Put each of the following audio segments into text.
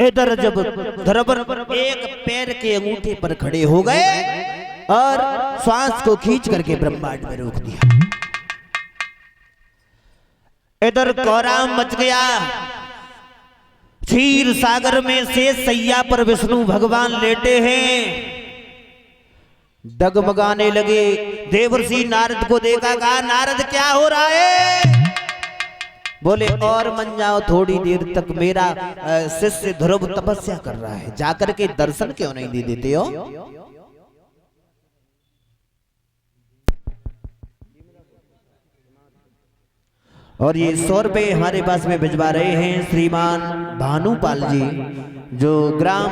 इधर जब ध्रुव एक पैर के अंगूठे पर खड़े हो गए और श्वास को खींच करके ब्रह्मांड में रोक दिया। इधर कोहराम मच गया। क्षीर सागर में से सैया पर विष्णु भगवान लेटे हैं, डगमगाने लगे। देवर्षि नारद को देखा, कहा नारद क्या हो रहा है? बोले और मन जाओ थोड़ी देर तक, मेरा शिष्य ध्रुव तपस्या कर रहा है, जाकर के दर्शन क्यों नहीं दे देते हो? और ये 100 रुपए हमारे पास में भिजवा रहे हैं श्रीमान भानुपाल जी, जो ग्राम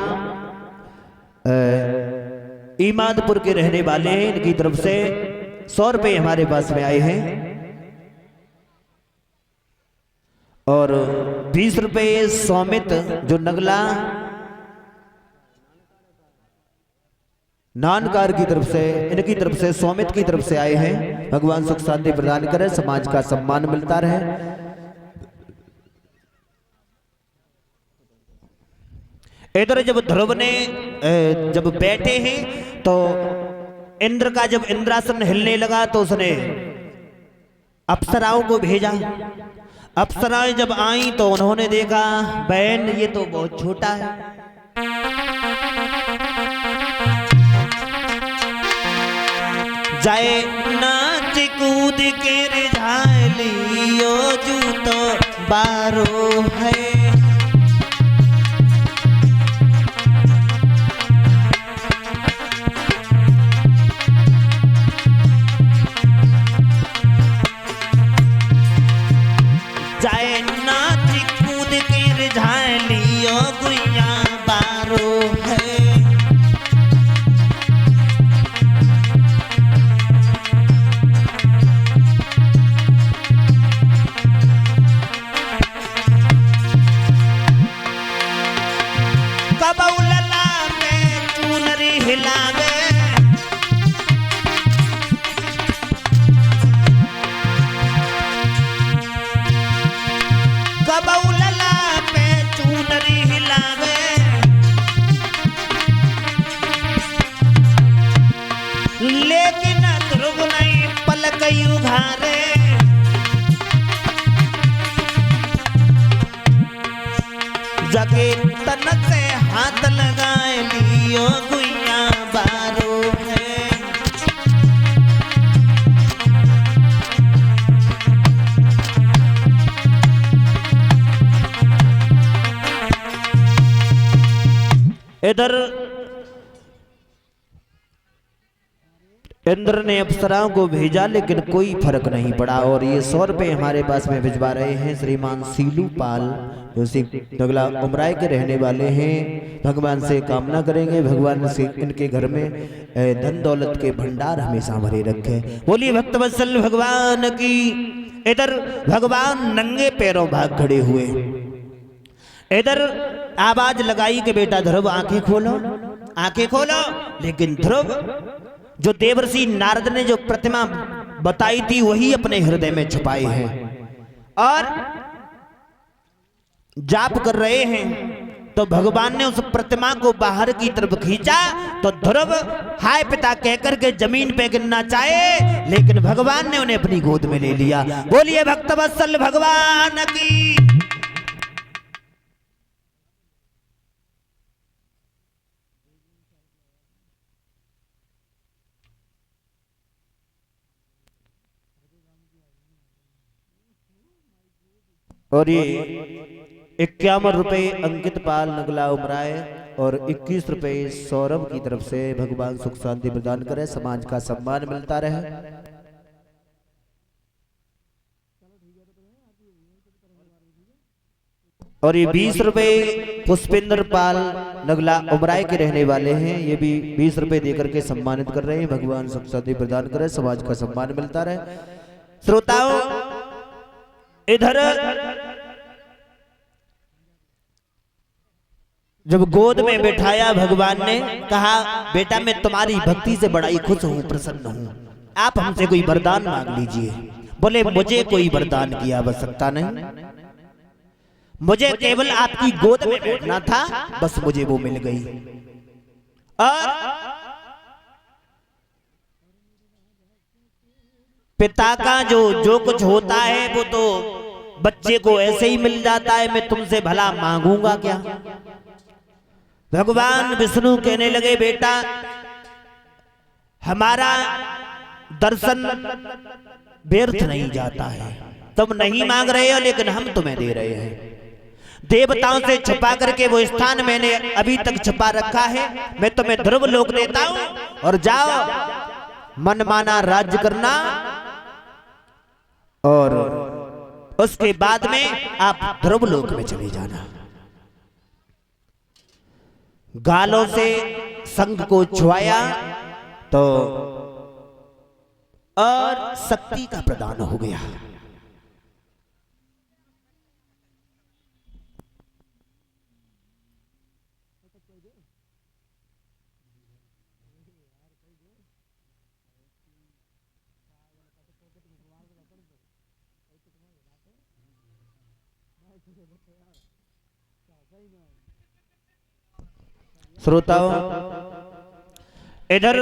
ईमादपुर के रहने वाले हैं। इनकी तरफ से 100 रुपए हमारे पास में आए हैं और 20 रुपए सौमित जो नगला नानकार की तरफ से, इनकी तरफ से सौमित की तरफ से आए हैं। भगवान सुख शांति प्रदान करे, समाज का सम्मान मिलता रहे। इधर जब ध्रुव ने जब बैठे हैं तो इंद्र का जब इंद्रासन हिलने लगा तो उसने अप्सराओं को भेजा। अप्सराएं जब आई तो उन्होंने देखा बहन ये तो बहुत छोटा है। जाए नाच कूद के रिझालियो जूतो बारो है। जाए नाच कूद के रिझालियो गुइया बारो है। लेकिन ध्रुव नहीं पलक उघारे। जगे तन से हाथ लगाए लियो गुइया बारो है। इधर इंद्र ने अप्सराओं को भेजा लेकिन कोई फर्क नहीं पड़ा। और ये 100 रुपए हमारे पास में भिजवा रहे हैं श्रीमान सीलू पाल, जो नगला उमराय के रहने वाले हैं। भगवान से कामना करेंगे भगवान से इनके घर में धन दौलत के भंडार हमेशा भरे रखे। बोलिए भक्तवत्सल भगवान की। इधर भगवान नंगे पैरों भाग खड़े हुए। इधर आवाज लगाई कि बेटा ध्रुव आंखें खोलो, आंखें खोलो। लेकिन ध्रुव जो देवर्षि नारद ने जो प्रतिमा बताई थी वही अपने हृदय में छुपाए हैं और जाप कर रहे हैं। तो भगवान ने उस प्रतिमा को बाहर की तरफ खींचा तो ध्रुव हाय पिता कहकर के जमीन पे गिरना चाहे, लेकिन भगवान ने उन्हें अपनी गोद में ले लिया। बोलिए भक्तवत्सल भगवान की। और ये 51 रुपए अंकित पाल नगला उमराए और 21 रुपए सौरभ की तरफ से भगवान सुख शांति प्रदान करे, समाज का सम्मान मिलता रहे। और ये 20 रुपए पुष्पेंद्र पाल नगला उमराए के रहने वाले हैं, ये भी 20 रुपए देकर के सम्मानित कर रहे हैं। भगवान सुख शांति प्रदान करे, समाज का सम्मान मिलता रहे। श्रोताओं इधर जब गोद में बैठाया भगवान ने कहा बेटा मैं तुम्हारी भक्ति से बड़ा ही खुश हूं, प्रसन्न हूं, आप हमसे कोई वरदान मांग लीजिए। बोले मुझे कोई वरदान की आवश्यकता नहीं। मुझे केवल आपकी गोद में बैठना था, बस मुझे वो मिल गई। और पिता का जो कुछ होता है वो तो बच्चे को ऐसे ही मिल जाता है, मैं तुमसे भला मांगूंगा क्या। भगवान विष्णु कहने लगे, बेटा हमारा दर्शन व्यर्थ नहीं जाता है, तुम नहीं मांग रहे हो लेकिन हम तुम्हें दे रहे हैं। देवताओं से छुपा करके वो स्थान मैंने अभी तक छुपा रखा है, मैं तुम्हें ध्रुव लोक देता हूं, और जाओ मनमाना राज्य करना, और उसके बाद में आप ध्रुव लोक में चले जाना। गालों से संग को छुआया तो और शक्ति का प्रदान हो गया। श्रोताओं, इधर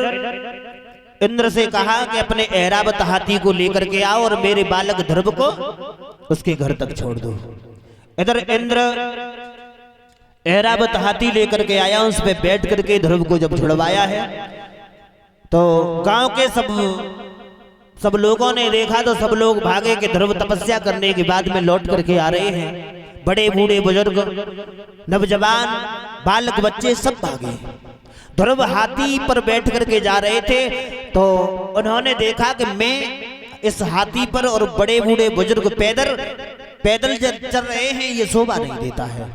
इंद्र से कहा कि अपने ऐरावत हाथी को लेकर के आओ और मेरे बालक ध्रुव को उसके घर तक छोड़ दो। इधर इंद्र ऐरावत हाथी लेकर के आया, उस पे बैठ करके ध्रुव को जब छुड़वाया है तो गांव के सब लोगों ने देखा तो सब लोग भागे कि ध्रुव तपस्या करने के बाद में लौट करके आ रहे हैं। बड़े बूढ़े बुजुर्ग नवजवान बालक बच्चे सब भागे। ध्रुव हाथी पर बैठ करके जा रहे थे तो उन्होंने देखा कि मैं इस हाथी पर और बड़े बूढ़े बुजुर्ग पैदल चल रहे हैं, ये शोभा नहीं देता है।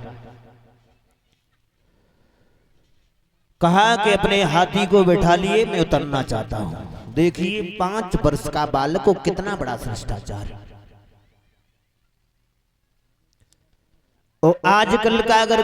कहा कि अपने हाथी को बैठा लिए, मैं उतरना चाहता हूं। देखिए 5 वर्ष का बालक को कितना बड़ा शिष्टाचार। और आजकल का अगर